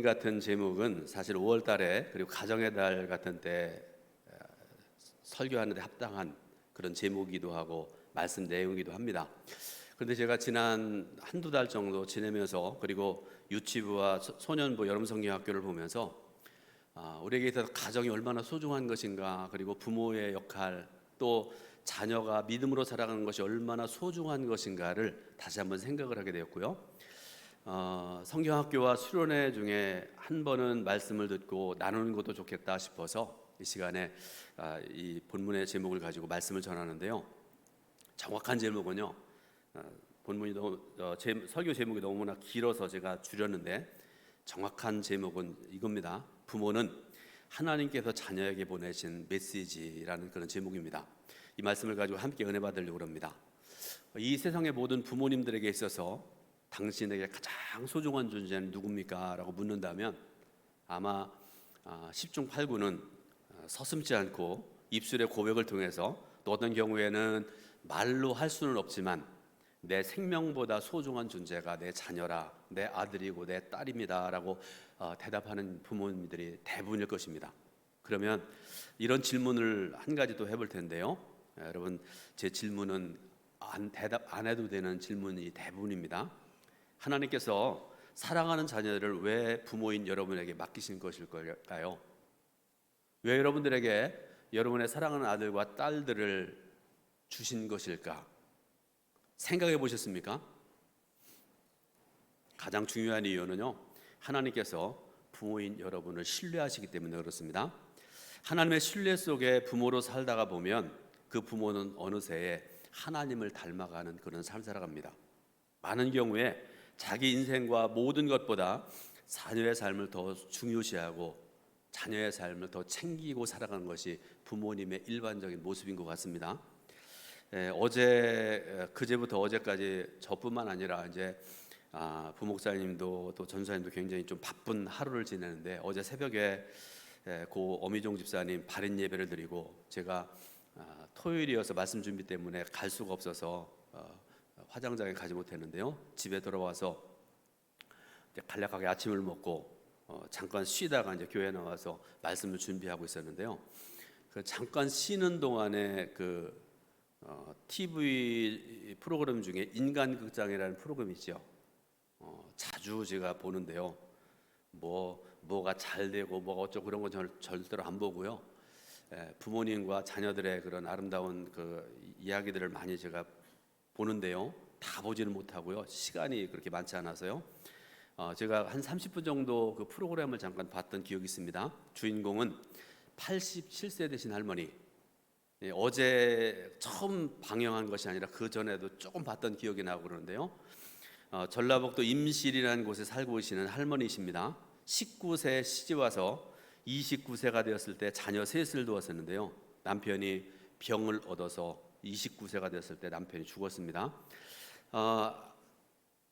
같은 제목은 사실 5월 달에 그리고 가정의 달 같은 때 설교하는 데 합당한 그런 제목이기도 하고 말씀 내용이기도 합니다. 그런데 제가 지난 한두 달 정도 지내면서 그리고 유치부와 소년부 여름성경학교를 보면서 우리에게 있어서 가정이 얼마나 소중한 것인가, 그리고 부모의 역할, 또 자녀가 믿음으로 살아가는 것이 얼마나 소중한 것인가를 다시 한번 생각을 하게 되었고요. 성경학교와 수련회 중에 한 번은 말씀을 듣고 나누는 것도 좋겠다 싶어서 이 시간에 이 본문의 제목을 가지고 말씀을 전하는데요. 정확한 제목은요, 본문이 너무 설교 제목이 너무나 길어서 제가 줄였는데 정확한 제목은 이겁니다. 부모는 하나님께서 자녀에게 보내신 메시지라는 그런 제목입니다. 이 말씀을 가지고 함께 은혜 받으려고 합니다. 이 세상의 모든 부모님들에게 있어서 당신에게 가장 소중한 존재는 누굽니까? 라고 묻는다면 아마 10중 8구는 서슴지 않고 입술의 고백을 통해서, 또 어떤 경우에는 말로 할 수는 없지만 내 생명보다 소중한 존재가 내 자녀라, 내 아들이고 내 딸입니다 라고 대답하는 부모님들이 대부분일 것입니다. 그러면 이런 질문을 한 가지 또 해볼 텐데요. 여러분, 제 질문은 대답 안 해도 되는 질문이 대부분입니다. 하나님께서 사랑하는 자녀를 왜 부모인 여러분에게 맡기신 것일까요? 왜 여러분들에게 여러분의 사랑하는 아들과 딸들을 주신 것일까? 생각해 보셨습니까? 가장 중요한 이유는요, 하나님께서 부모인 여러분을 신뢰하시기 때문에 그렇습니다. 하나님의 신뢰 속에 부모로 살다가 보면 그 부모는 어느새 하나님을 닮아가는 그런 삶을 살아갑니다. 많은 경우에 자기 인생과 모든 것보다 자녀의 삶을 더 중요시하고 자녀의 삶을 더 챙기고 살아가는 것이 부모님의 일반적인 모습인 것 같습니다. 그제부터 어제까지 저뿐만 아니라 이제 부목사님도 또 전사님도 굉장히 좀 바쁜 하루를 지내는데, 어제 새벽에 고 어미종 집사님 발인 예배를 드리고 제가 토요일이어서 말씀 준비 때문에 갈 수가 없어서 화장장에 가지 못했는데요. 집에 돌아와서 간략하게 아침을 먹고 잠깐 쉬다가 이제 교회 나와서 말씀을 준비하고 있었는데요. 그 잠깐 쉬는 동안에 TV 프로그램 중에 인간극장이라는 프로그램이 있죠. 자주 제가 보는데요. 뭐가 잘 되고 뭐가 어쩌고 그런 건 절대로 안 보고요. 부모님과 자녀들의 그런 아름다운 그 이야기들을 많이 제가 보는데요. 다 보지는 못하고요. 시간이 그렇게 많지 않아서요. 제가 한 30분 정도 그 프로그램을 잠깐 봤던 기억이 있습니다. 주인공은 87세 되신 할머니. 어제 처음 방영한 것이 아니라 그 전에도 조금 봤던 기억이 나고 그러는데요. 전라북도 임실이라는 곳에 살고 계시는 할머니이십니다. 19세 시집 와서 29세가 되었을 때 자녀 셋을 두었었는데요. 남편이 병을 얻어서 29세가 되었을 때 남편이 죽었습니다.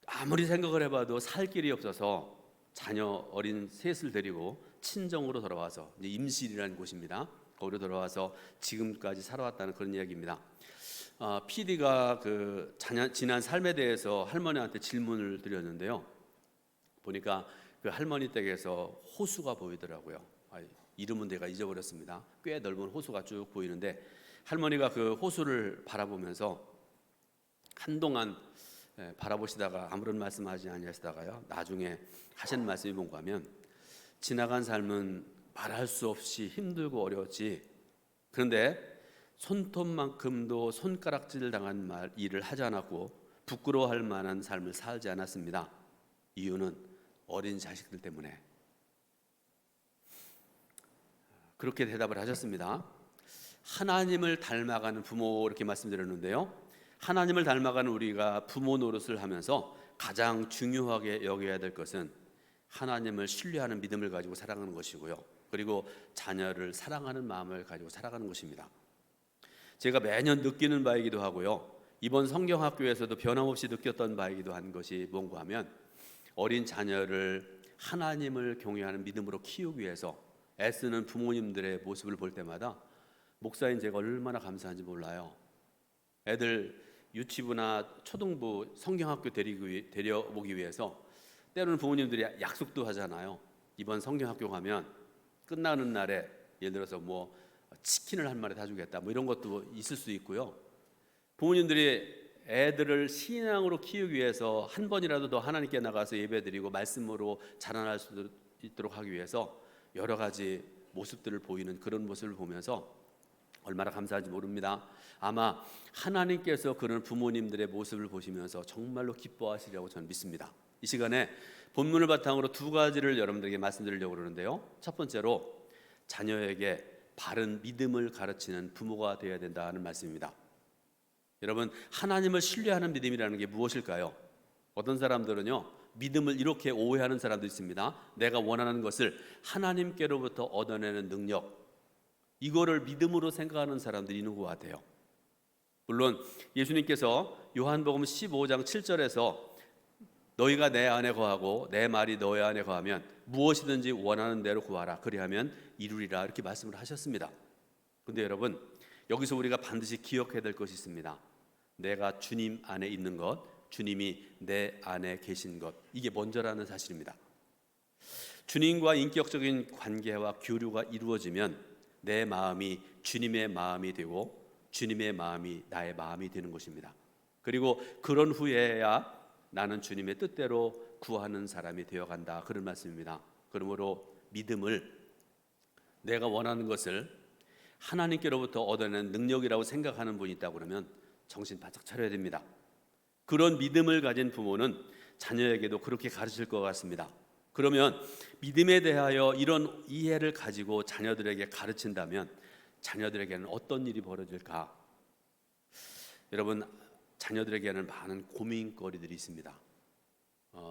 아무리 생각을 해봐도 살 길이 없어서 자녀 어린 셋을 데리고 친정으로 돌아와서, 이제 임실이라는 곳입니다. 거기로 돌아와서 지금까지 살아왔다는 그런 이야기입니다. PD가 지난 삶에 대해서 할머니한테 질문을 드렸는데요. 보니까 그 할머니 댁에서 호수가 보이더라고요. 이름은 내가 잊어버렸습니다. 꽤 넓은 호수가 쭉 보이는데 할머니가 그 호수를 바라보면서 한동안 바라보시다가 아무런 말씀하지 아니하시다가요, 나중에 하신 말씀이 뭔가 하면, 지나간 삶은 말할 수 없이 힘들고 어려웠지, 그런데 손톱만큼도 손가락질 당한 일을 하지 않았고 부끄러워할 만한 삶을 살지 않았습니다. 이유는 어린 자식들 때문에. 그렇게 대답을 하셨습니다. 하나님을 닮아가는 부모, 이렇게 말씀드렸는데요. 하나님을 닮아가는 우리가 부모 노릇을 하면서 가장 중요하게 여겨야 될 것은 하나님을 신뢰하는 믿음을 가지고 살아가는 것이고요. 그리고 자녀를 사랑하는 마음을 가지고 살아가는 것입니다. 제가 매년 느끼는 바이기도 하고요. 이번 성경학교에서도 변함없이 느꼈던 바이기도 한 것이 뭔가 하면, 어린 자녀를 하나님을 경외하는 믿음으로 키우기 위해서 애쓰는 부모님들의 모습을 볼 때마다 목사인 제가 얼마나 감사한지 몰라요. 애들 유치부나 초등부 성경학교 데려오기 위해서 때로는 부모님들이 약속도 하잖아요. 이번 성경학교 가면 끝나는 날에 예를 들어서 뭐 치킨을 한 마리 다 주겠다 뭐 이런 것도 있을 수 있고요. 부모님들이 애들을 신앙으로 키우기 위해서 한 번이라도 더 하나님께 나가서 예배드리고 말씀으로 자라날 수 있도록 하기 위해서 여러 가지 모습들을 보이는 그런 모습을 보면서 얼마나 감사한지 모릅니다. 아마 하나님께서 그런 부모님들의 모습을 보시면서 정말로 기뻐하시리라고 저는 믿습니다. 이 시간에 본문을 바탕으로 두 가지를 여러분들에게 말씀드리려고 그러는데요. 첫 번째로 자녀에게 바른 믿음을 가르치는 부모가 되어야 된다는 말씀입니다. 여러분, 하나님을 신뢰하는 믿음이라는 게 무엇일까요? 어떤 사람들은요, 믿음을 이렇게 오해하는 사람도 있습니다. 내가 원하는 것을 하나님께로부터 얻어내는 능력, 이거를 믿음으로 생각하는 사람들이 있는 것 같아요. 물론 예수님께서 요한복음 15장 7절에서 너희가 내 안에 거하고 내 말이 너희 안에 거하면 무엇이든지 원하는 대로 구하라 그리하면 이루리라 이렇게 말씀을 하셨습니다. 근데 여러분, 여기서 우리가 반드시 기억해야 될 것이 있습니다. 내가 주님 안에 있는 것, 주님이 내 안에 계신 것, 이게 먼저라는 사실입니다. 주님과 인격적인 관계와 교류가 이루어지면 내 마음이 주님의 마음이 되고 주님의 마음이 나의 마음이 되는 것입니다. 그리고 그런 후에야 나는 주님의 뜻대로 구하는 사람이 되어간다, 그런 말씀입니다. 그러므로 믿음을, 내가 원하는 것을 하나님께로부터 얻어내는 능력이라고 생각하는 분이 있다고 그러면 정신 바짝 차려야 됩니다. 그런 믿음을 가진 부모는 자녀에게도 그렇게 가르칠 것 같습니다. 그러면 믿음에 대하여 이런 이해를 가지고 자녀들에게 가르친다면 자녀들에게는 어떤 일이 벌어질까? 여러분, 자녀들에게는 많은 고민거리들이 있습니다.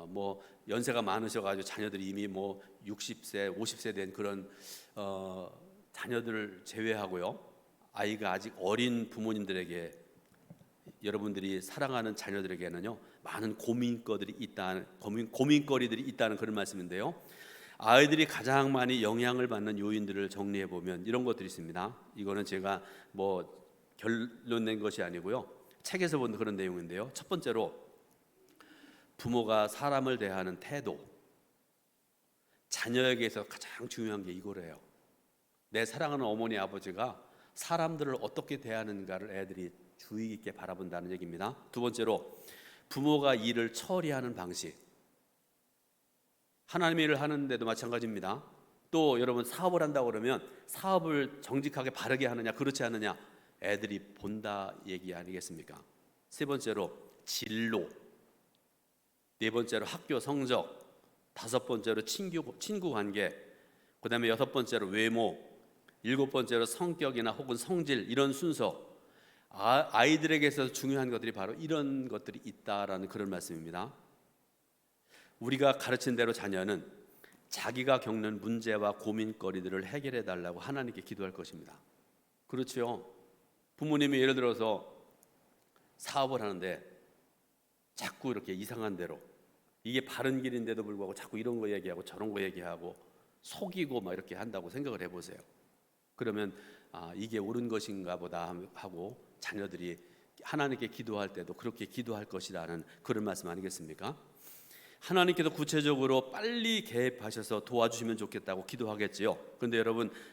뭐 연세가 많으셔가지고 자녀들이 이미 뭐 60세, 50세 된 그런 자녀들을 제외하고요, 아이가 아직 어린 부모님들에게, 여러분들이 사랑하는 자녀들에게는요 많은 고민거리들이 있다는 그런 말씀인데요. 아이들이 가장 많이 영향을 받는 요인들을 정리해 보면 이런 것들이 있습니다. 이거는 제가 뭐 결론 낸 것이 아니고요, 책에서 본 그런 내용인데요. 첫 번째로 부모가 사람을 대하는 태도. 자녀에게서 가장 중요한 게 이거래요. 내 사랑하는 어머니 아버지가 사람들을 어떻게 대하는가를 애들이 주의 깊게 바라본다는 얘기입니다. 두 번째로 부모가 일을 처리하는 방식. 하나님의 일을 하는데도 마찬가지입니다. 또 여러분, 사업을 한다고 그러면 사업을 정직하게 바르게 하느냐 그렇지 않느냐 애들이 본다 얘기 아니겠습니까? 세 번째로 진로, 네 번째로 학교 성적, 다섯 번째로 친구 관계, 그 다음에 여섯 번째로 외모, 일곱 번째로 성격이나 혹은 성질, 이런 순서. 아이들에게서 중요한 것들이 바로 이런 것들이 있다라는 그런 말씀입니다. 우리가 가르친 대로 자녀는 자기가 겪는 문제와 고민거리들을 해결해 달라고 하나님께 기도할 것입니다. 그렇죠? 부모님이 예를 들어서 사업을 하는데 자꾸 이렇게 이상한 대로, 이게 바른 길인데도 불구하고 자꾸 이런 거 얘기하고 저런 거 얘기하고 속이고 막 이렇게 한다고 생각을 해보세요. 그러면 이게 옳은 것인가 보다 하고 자녀들이 하나님께 기도할 때도 그렇게 기도할 것이라는 그런 말씀 아니겠습니까? 하나님께서 구체적으로 빨리 개입하셔서 도와주시면 좋겠다고 기도하겠지요. 그런데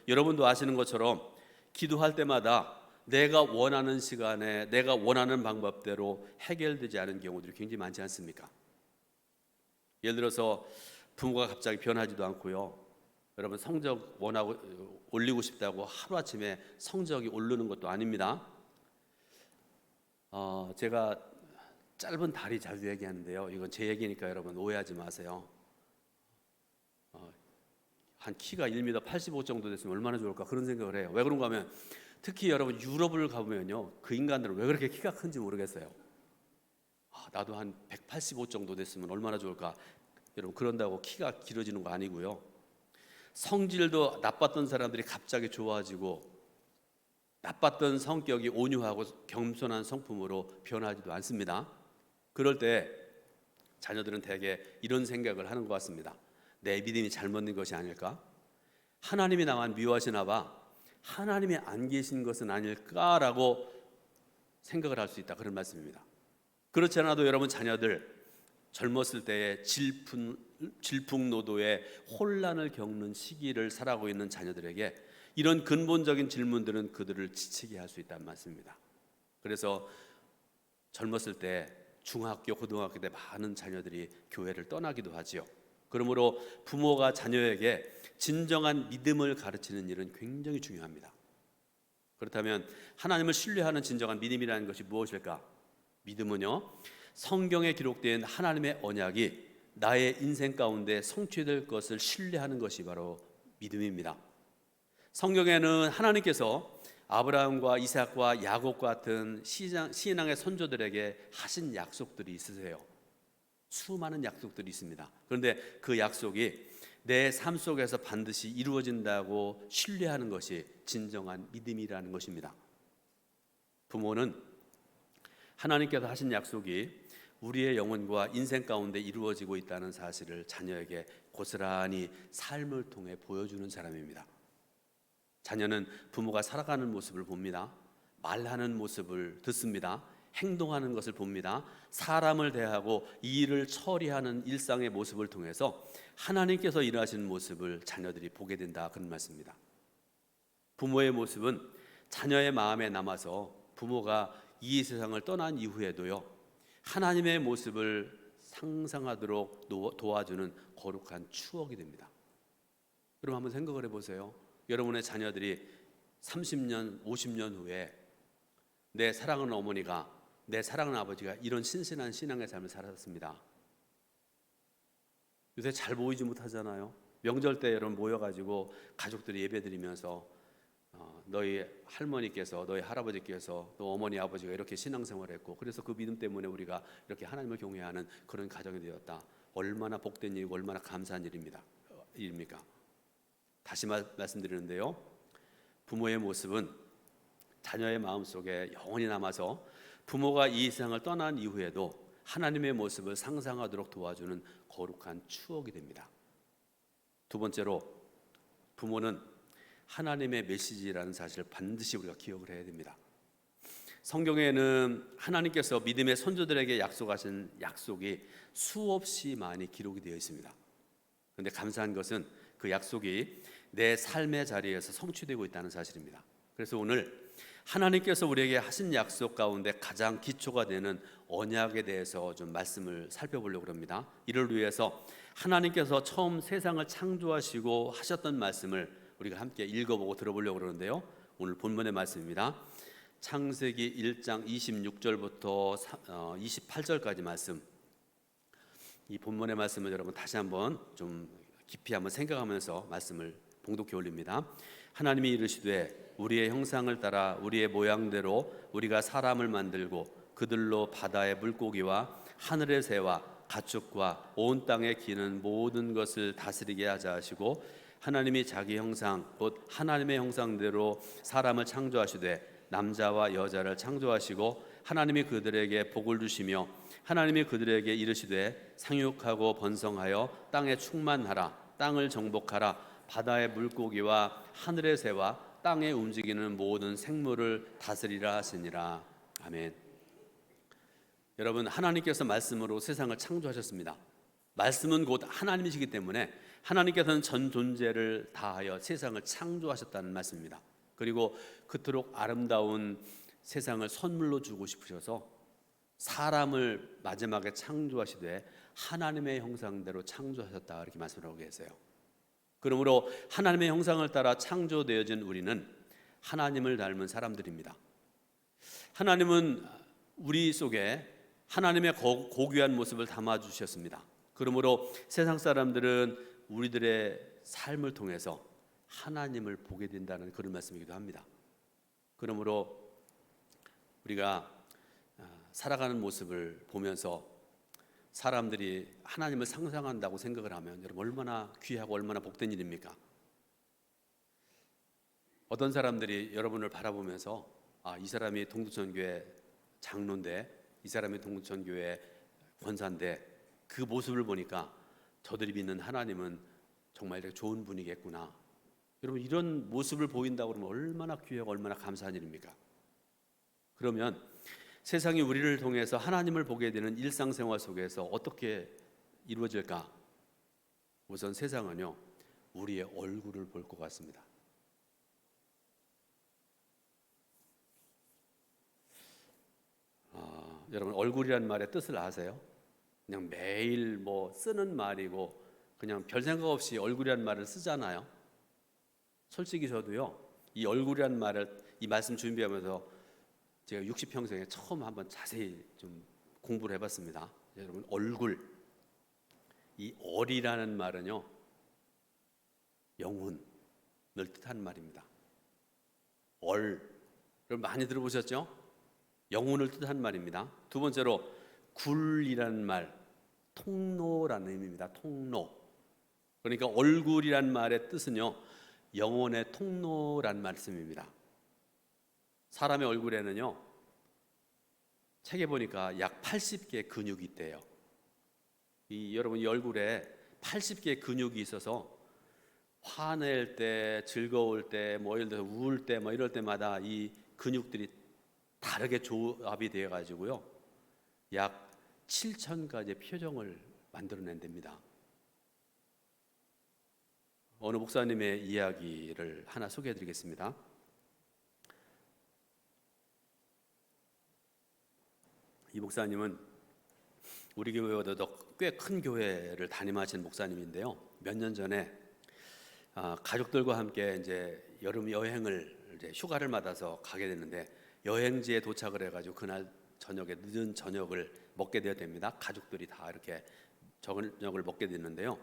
여러분도 아시는 것처럼 기도할 때마다 내가 원하는 시간에 내가 원하는 방법대로 해결되지 않은 경우들이 굉장히 많지 않습니까? 예를 들어서 부모가 갑자기 변하지도 않고요, 여러분 성적 원하고 올리고 싶다고 하루아침에 성적이 오르는 것도 아닙니다. 제가 짧은 다리 자주 얘기하는데요, 이건 제 얘기니까 여러분 오해하지 마세요. 한 키가 1m 85 정도 됐으면 얼마나 좋을까 그런 생각을 해요. 왜 그런가 하면 특히 여러분 유럽을 가보면요, 그 인간들은 왜 그렇게 키가 큰지 모르겠어요. 나도 한 185 정도 됐으면 얼마나 좋을까. 여러분, 그런다고 키가 길어지는 거 아니고요, 성질도 나빴던 사람들이 갑자기 좋아지고 나빴던 성격이 온유하고 겸손한 성품으로 변하지도 않습니다. 그럴 때 자녀들은 대개 이런 생각을 하는 것 같습니다. 내 믿음이 잘못된 것이 아닐까? 하나님이 나만 미워하시나 봐. 하나님이 안 계신 것은 아닐까라고 생각을 할 수 있다, 그런 말씀입니다. 그렇지 않아도 여러분 자녀들 젊었을 때의 질풍노도의 혼란을 겪는 시기를 살아가고 있는 자녀들에게 이런 근본적인 질문들은 그들을 지치게 할 수 있다는 말씀입니다. 그래서 젊었을 때 중학교, 고등학교 때 많은 자녀들이 교회를 떠나기도 하지요. 그러므로 부모가 자녀에게 진정한 믿음을 가르치는 일은 굉장히 중요합니다. 그렇다면 하나님을 신뢰하는 진정한 믿음이라는 것이 무엇일까? 믿음은요, 성경에 기록된 하나님의 언약이 나의 인생 가운데 성취될 것을 신뢰하는 것이 바로 믿음입니다. 성경에는 하나님께서 아브라함과 이삭과 야곱과 같은 신앙의 선조들에게 하신 약속들이 있으세요. 수많은 약속들이 있습니다. 그런데 그 약속이 내 삶 속에서 반드시 이루어진다고 신뢰하는 것이 진정한 믿음이라는 것입니다. 부모는 하나님께서 하신 약속이 우리의 영혼과 인생 가운데 이루어지고 있다는 사실을 자녀에게 고스란히 삶을 통해 보여주는 사람입니다. 자녀는 부모가 살아가는 모습을 봅니다. 말하는 모습을 듣습니다. 행동하는 것을 봅니다. 사람을 대하고 이 일을 처리하는 일상의 모습을 통해서 하나님께서 일하시는 모습을 자녀들이 보게 된다, 그런 말씀입니다. 부모의 모습은 자녀의 마음에 남아서 부모가 이 세상을 떠난 이후에도요, 하나님의 모습을 상상하도록 도와주는 거룩한 추억이 됩니다. 여러분 한번 생각을 해보세요. 여러분의 자녀들이 30년, 50년 후에 내 사랑하는 어머니가, 내 사랑하는 아버지가 이런 신실한 신앙의 삶을 살았습니다. 요새 잘 보이지 못하잖아요. 명절 때 여러분 모여가지고 가족들이 예배드리면서 너희 할머니께서, 너희 할아버지께서, 또 어머니 아버지가 이렇게 신앙생활을 했고 그래서 그 믿음 때문에 우리가 이렇게 하나님을 경외하는 그런 가정이 되었다. 얼마나 복된 일이고 얼마나 감사한 일입니까? 다시 말씀드리는데요, 부모의 모습은 자녀의 마음속에 영원히 남아서 부모가 이 세상을 떠난 이후에도 하나님의 모습을 상상하도록 도와주는 거룩한 추억이 됩니다. 두 번째로, 부모는 하나님의 메시지라는 사실을 반드시 우리가 기억을 해야 됩니다. 성경에는 하나님께서 믿음의 선조들에게 약속하신 약속이 수없이 많이 기록이 되어 있습니다. 그런데 감사한 것은 그 약속이 내 삶의 자리에서 성취되고 있다는 사실입니다. 그래서 오늘 하나님께서 우리에게 하신 약속 가운데 가장 기초가 되는 언약에 대해서 좀 말씀을 살펴보려고 합니다. 이를 위해서 하나님께서 처음 세상을 창조하시고 하셨던 말씀을 우리가 함께 읽어보고 들어보려고 그러는데요, 오늘 본문의 말씀입니다. 창세기 1장 26절부터 28절까지 말씀, 이 본문의 말씀을 여러분 다시 한번 좀 깊이 한번 생각하면서 말씀을 봉독해 올립니다. 하나님이 이르시되 우리의 형상을 따라 우리의 모양대로 우리가 사람을 만들고 그들로 바다의 물고기와 하늘의 새와 가축과 온 땅에 기는 모든 것을 다스리게 하자 하시고, 하나님이 자기 형상 곧 하나님의 형상대로 사람을 창조하시되 남자와 여자를 창조하시고 하나님이 그들에게 복을 주시며 하나님이 그들에게 이르시되 상육하고 번성하여 땅에 충만하라, 땅을 정복하라, 바다의 물고기와 하늘의 새와 땅에 움직이는 모든 생물을 다스리라 하시니라. 아멘. 여러분, 하나님께서 말씀으로 세상을 창조하셨습니다. 말씀은 곧 하나님이시기 때문에 하나님께서는 전 존재를 다하여 세상을 창조하셨다는 말씀입니다. 그리고 그토록 아름다운 세상을 선물로 주고 싶으셔서 사람을 마지막에 창조하시되 하나님의 형상대로 창조하셨다, 이렇게 말씀하고 계세요. 그러므로 하나님의 형상을 따라 창조되어진 우리는 하나님을 닮은 사람들입니다. 하나님은 우리 속에 하나님의 고귀한 모습을 담아주셨습니다. 그러므로 세상 사람들은 우리들의 삶을 통해서 하나님을 보게 된다는 그런 말씀이기도 합니다. 그러므로 우리가 살아가는 모습을 보면서 사람들이 하나님을 상상한다고 생각을 하면 여러분 얼마나 귀하고 얼마나 복된 일입니까? 어떤 사람들이 여러분을 바라보면서 이 사람이 동두천교회 장로인데, 이 사람이 동두천교회 권사인데 그 모습을 보니까 저들이 믿는 하나님은 정말 좋은 분이겠구나. 여러분 이런 모습을 보인다고 그러면 얼마나 귀하고 얼마나 감사한 일입니까? 그러면 세상이 우리를 통해서 하나님을 보게 되는 일상생활 속에서 어떻게 이루어질까? 우선 세상은요, 우리의 얼굴을 볼 것 같습니다. 여러분, 얼굴이란 말의 뜻을 아세요? 그냥 매일 뭐 쓰는 말이고 그냥 별 생각 없이 얼굴이란 말을 쓰잖아요. 솔직히 저도요, 이 얼굴이란 말을 이 말씀 준비하면서 제가 60평생에 처음 한번 자세히 좀 공부를 해봤습니다. 여러분, 얼굴, 이 얼이라는 말은요, 영혼을 뜻하는 말입니다. 얼, 여러분 많이 들어보셨죠? 영혼을 뜻하는 말입니다. 두 번째로 굴이라는 말, 통로라는 의미입니다. 통로. 그러니까 얼굴이란 말의 뜻은요, 영혼의 통로란 말씀입니다. 사람의 얼굴에는요, 책에 보니까 약 80개의 근육이 있대요. 여러분, 이 얼굴에 80개의 근육이 있어서 화낼 때, 즐거울 때, 뭐 예를 들어서 우울 때, 뭐 이럴 때마다 이 근육들이 다르게 조합이 되어 가지고요, 약 7,000가지의 표정을 만들어낸답니다. 어느 목사님의 이야기를 하나 소개해드리겠습니다. 이 목사님은 우리 교회보다도 꽤 큰 교회를 담임하신 목사님인데요. 몇 년 전에 가족들과 함께 이제 여름 여행을 이제 휴가를 받아서 가게 됐는데, 여행지에 도착을 해가지고 그날 저녁에 늦은 저녁을 먹게 되어야 됩니다. 가족들이 다 이렇게 저녁을 먹게 됐는데요.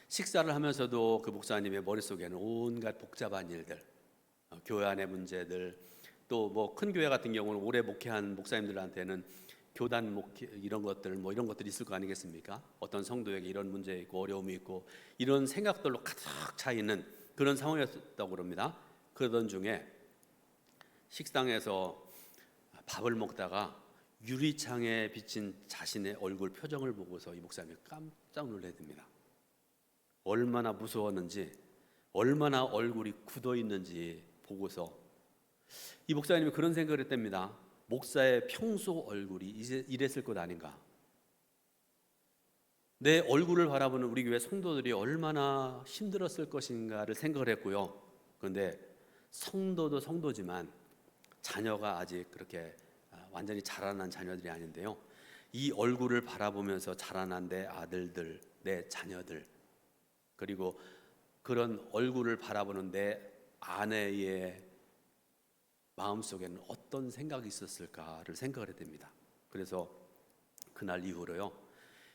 식사를 하면서도 그 목사님의 머릿속에는 온갖 복잡한 일들, 교회 안의 문제들, 또 뭐 큰 교회 같은 경우는 오래 목회한 목사님들한테는 교단 목회 이런 것들, 뭐 이런 것들이 있을 거 아니겠습니까? 어떤 성도에게 이런 문제 있고 어려움이 있고 이런 생각들로 가득 차 있는 그런 상황이었다고 그럽니다. 그러던 중에 식당에서 밥을 먹다가 유리창에 비친 자신의 얼굴 표정을 보고서 이 목사님이 깜짝 놀라듭니다. 얼마나 무서웠는지, 얼마나 얼굴이 굳어 있는지 보고서 이 목사님이 그런 생각을 했답니다. 목사의 평소 얼굴이 이랬을 것 아닌가. 내 얼굴을 바라보는 우리 교회 성도들이 얼마나 힘들었을 것인가를 생각을 했고요. 그런데 성도도 성도지만 자녀가 아직 그렇게 완전히 자라난 자녀들이 아닌데요, 이 얼굴을 바라보면서 자라난 내 아들들, 내 자녀들, 그리고 그런 얼굴을 바라보는 내 아내의 마음속에는 어떤 생각이 있었을까를 생각을 해댑니다. 그래서 그날 이후로요,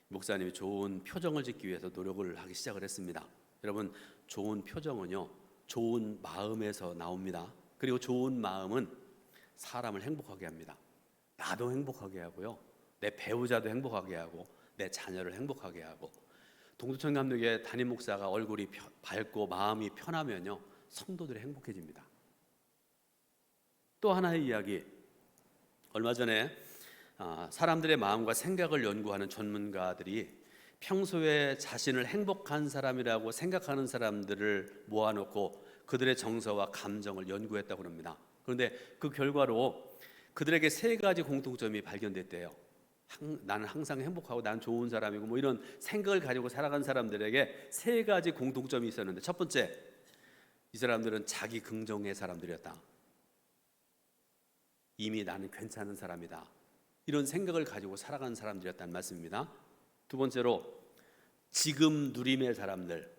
목사님이 좋은 표정을 짓기 위해서 노력을 하기 시작을 했습니다. 여러분, 좋은 표정은요, 좋은 마음에서 나옵니다. 그리고 좋은 마음은 사람을 행복하게 합니다. 나도 행복하게 하고요, 내 배우자도 행복하게 하고, 내 자녀를 행복하게 하고. 동두천 감독의 담임 목사가 얼굴이 밝고 마음이 편하면요, 성도들이 행복해집니다. 또 하나의 이야기, 얼마 전에 사람들의 마음과 생각을 연구하는 전문가들이 평소에 자신을 행복한 사람이라고 생각하는 사람들을 모아놓고 그들의 정서와 감정을 연구했다고 합니다. 그런데 그 결과로 그들에게 3가지 공통점이 발견됐대요. 나는 항상 행복하고 난 좋은 사람이고 뭐 이런 생각을 가지고 살아간 사람들에게 3가지 공통점이 있었는데, 첫 번째, 이 사람들은 자기 긍정의 사람들이었다. 이미 나는 괜찮은 사람이다, 이런 생각을 가지고 살아간 사람들이었다는 말씀입니다. 두 번째로, 지금 누림의 사람들,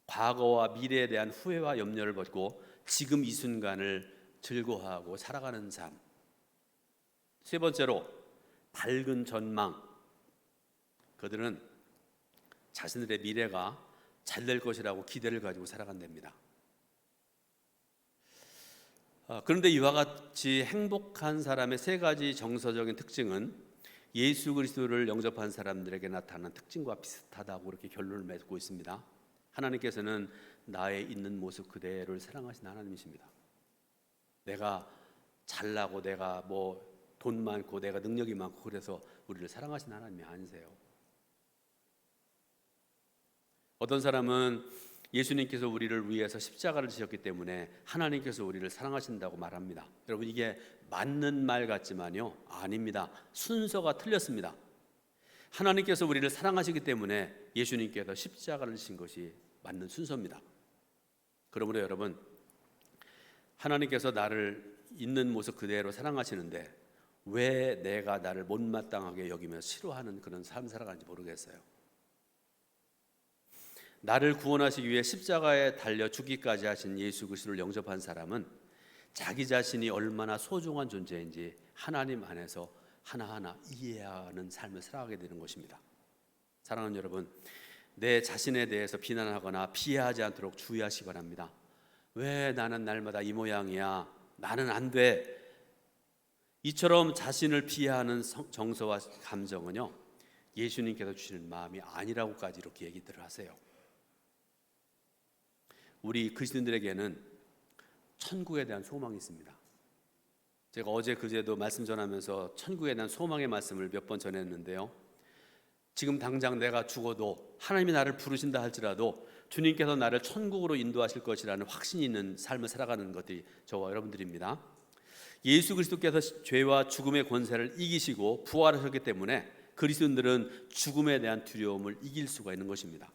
과거와 미래에 대한 후회와 염려를 벗고 지금 이 순간을 즐거워하고 살아가는 삶. 세 번째로, 밝은 전망, 그들은 자신들의 미래가 잘 될 것이라고 기대를 가지고 살아간답니다. 그런데 이와 같이 행복한 사람의 3가지 정서적인 특징은 예수 그리스도를 영접한 사람들에게 나타나는 특징과 비슷하다고 그렇게 결론을 맺고 있습니다. 하나님께서는 나의 있는 모습 그대로를 사랑하신 하나님이십니다. 내가 잘나고 내가 뭐 돈 많고 내가 능력이 많고 그래서 우리를 사랑하신 하나님이 아니세요. 어떤 사람은 예수님께서 우리를 위해서 십자가를 지셨기 때문에 하나님께서 우리를 사랑하신다고 말합니다. 여러분, 이게 맞는 말 같지만요, 아닙니다. 순서가 틀렸습니다. 하나님께서 우리를 사랑하시기 때문에 예수님께서 십자가를 지신 것이 맞는 순서입니다. 그러므로 여러분, 하나님께서 나를 있는 모습 그대로 사랑하시는데 왜 내가 나를 못마땅하게 여기며 싫어하는 그런 삶 살아가는지 모르겠어요. 나를 구원하시기 위해 십자가에 달려 죽기까지 하신 예수 그리스도를 영접한 사람은 자기 자신이 얼마나 소중한 존재인지 하나님 안에서 하나하나 이해하는 삶을 살아가게 되는 것입니다. 사랑하는 여러분, 내 자신에 대해서 비난하거나 피해하지 않도록 주의하시기 바랍니다. 왜 나는 날마다 이 모양이야? 나는 안 돼. 이처럼 자신을 피해하는 정서와 감정은요, 예수님께서 주시는 마음이 아니라고까지 이렇게 얘기들을 하세요. 우리 그리스도인들에게는 천국에 대한 소망이 있습니다. 제가 어제 그제도 말씀 전하면서 천국에 대한 소망의 말씀을 몇 번 전했는데요, 지금 당장 내가 죽어도 하나님이 나를 부르신다 할지라도 주님께서 나를 천국으로 인도하실 것이라는 확신이 있는 삶을 살아가는 것들이 저와 여러분들입니다. 예수 그리스도께서 죄와 죽음의 권세를 이기시고 부활하셨기 때문에 그리스도인들은 죽음에 대한 두려움을 이길 수가 있는 것입니다.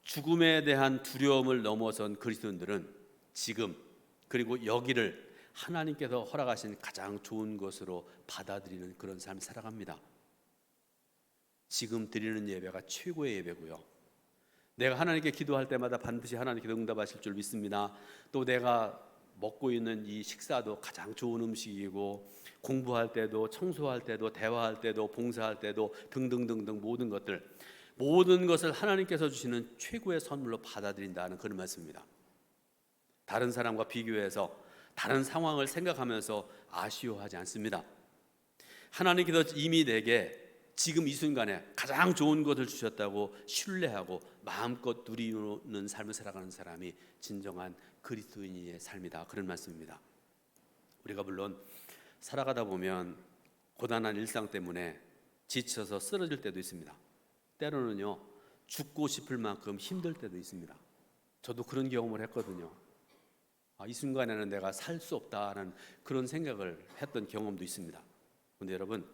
죽음에 대한 두려움을 넘어선 그리스도인들은 지금 그리고 여기를 하나님께서 허락하신 가장 좋은 것으로 받아들이는 그런 삶을 살아갑니다. 지금 드리는 예배가 최고의 예배고요, 내가 하나님께 기도할 때마다 반드시 하나님께서 응답하실 줄 믿습니다. 또 내가 먹고 있는 이 식사도 가장 좋은 음식이고, 공부할 때도 청소할 때도 대화할 때도 봉사할 때도 등등등등 모든 것을 하나님께서 주시는 최고의 선물로 받아들인다는 그런 말씀입니다. 다른 사람과 비교해서 다른 상황을 생각하면서 아쉬워하지 않습니다. 하나님께서 이미 내게 지금 이 순간에 가장 좋은 것을 주셨다고 신뢰하고 마음껏 누리는 삶을 살아가는 사람이 진정한 그리스도인의 삶이다, 그런 말씀입니다. 우리가 물론 살아가다 보면 고단한 일상 때문에 지쳐서 쓰러질 때도 있습니다. 때로는요, 죽고 싶을 만큼 힘들 때도 있습니다. 저도 그런 경험을 했거든요. 이 순간에는 내가 살 수 없다는 그런 생각을 했던 경험도 있습니다. 그런데 여러분,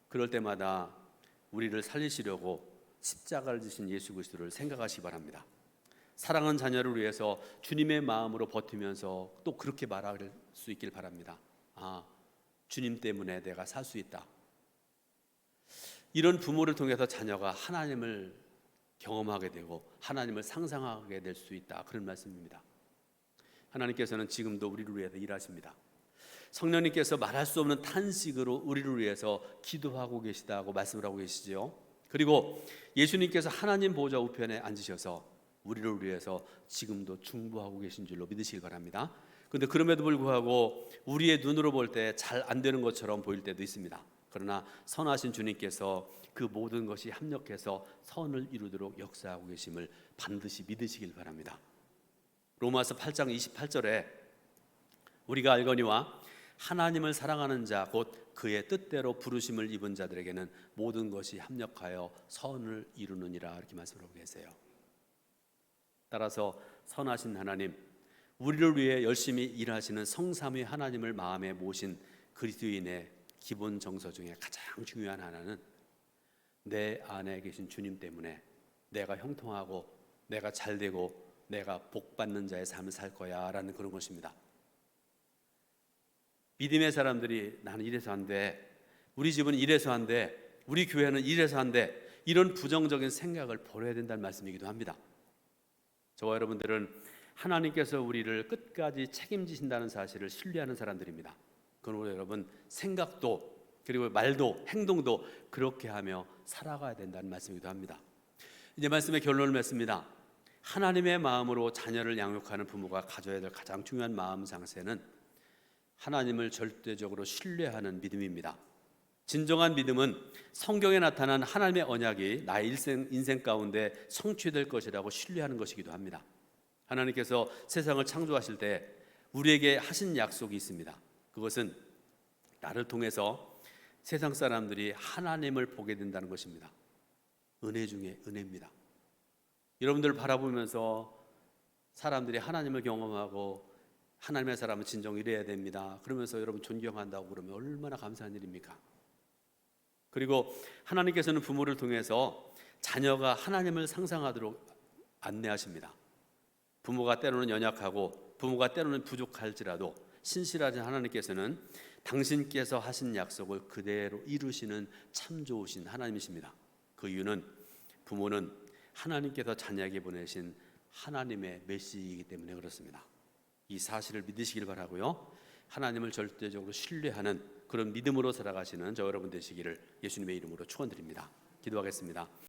그럴 때마다 우리를 살리시려고 십자가를 지신 예수 그리스도를 생각하시기 바랍니다. 사랑하는 자녀를 위해서 주님의 마음으로 버티면서 또 그렇게 말할 수 있길 바랍니다. 주님 때문에 내가 살 수 있다. 이런 부모를 통해서 자녀가 하나님을 경험하게 되고 하나님을 상상하게 될 수 있다, 그런 말씀입니다. 하나님께서는 지금도 우리를 위해서 일하십니다. 성령님께서 말할 수 없는 탄식으로 우리를 위해서 기도하고 계시다고 말씀을 하고 계시죠. 그리고 예수님께서 하나님 보좌 우편에 앉으셔서 우리를 위해서 지금도 중보하고 계신 줄로 믿으시기 바랍니다. 그런데 그럼에도 불구하고 우리의 눈으로 볼 때 잘 안 되는 것처럼 보일 때도 있습니다. 그러나 선하신 주님께서 그 모든 것이 합력해서 선을 이루도록 역사하고 계심을 반드시 믿으시길 바랍니다. 로마서 8장 28절에 우리가 알거니와 하나님을 사랑하는 자 곧 그의 뜻대로 부르심을 입은 자들에게는 모든 것이 합력하여 선을 이루느니라, 이렇게 말씀하고 계세요. 따라서 선하신 하나님, 우리를 위해 열심히 일하시는 성삼위 하나님을 마음에 모신 그리스도인의 기본 정서 중에 가장 중요한 하나는 내 안에 계신 주님 때문에 내가 형통하고 내가 잘되고 내가 복받는 자의 삶을 살 거야 라는 그런 것입니다. 믿음의 사람들이 나는 이래서 안 돼, 우리 집은 이래서 안 돼, 우리 교회는 이래서 안 돼, 이런 부정적인 생각을 버려야 된다는 말씀이기도 합니다. 저와 여러분들은 하나님께서 우리를 끝까지 책임지신다는 사실을 신뢰하는 사람들입니다. 그러므로 여러분, 생각도 그리고 말도 행동도 그렇게 하며 살아가야 된다는 말씀이기도 합니다. 이제 말씀의 결론을 맺습니다. 하나님의 마음으로 자녀를 양육하는 부모가 가져야 될 가장 중요한 마음 상태는 하나님을 절대적으로 신뢰하는 믿음입니다. 진정한 믿음은 성경에 나타난 하나님의 언약이 나의 인생 가운데 성취될 것이라고 신뢰하는 것이기도 합니다. 하나님께서 세상을 창조하실 때 우리에게 하신 약속이 있습니다. 그것은 나를 통해서 세상 사람들이 하나님을 보게 된다는 것입니다. 은혜 중에 은혜입니다. 여러분들 바라보면서 사람들이 하나님을 경험하고 하나님의 사람은 진정 이래야 됩니다, 그러면서 여러분 존경한다고 그러면 얼마나 감사한 일입니까? 그리고 하나님께서는 부모를 통해서 자녀가 하나님을 상상하도록 안내하십니다. 부모가 때로는 연약하고 부모가 때로는 부족할지라도 신실하신 하나님께서는 당신께서 하신 약속을 그대로 이루시는 참 좋으신 하나님이십니다. 그 이유는 부모는 하나님께서 자녀에게 보내신 하나님의 메시지이기 때문에 그렇습니다. 이 사실을 믿으시길 바라고요. 하나님을 절대적으로 신뢰하는 그런 믿음으로 살아가시는 저 여러분 되시기를 예수님의 이름으로 축원드립니다. 기도하겠습니다.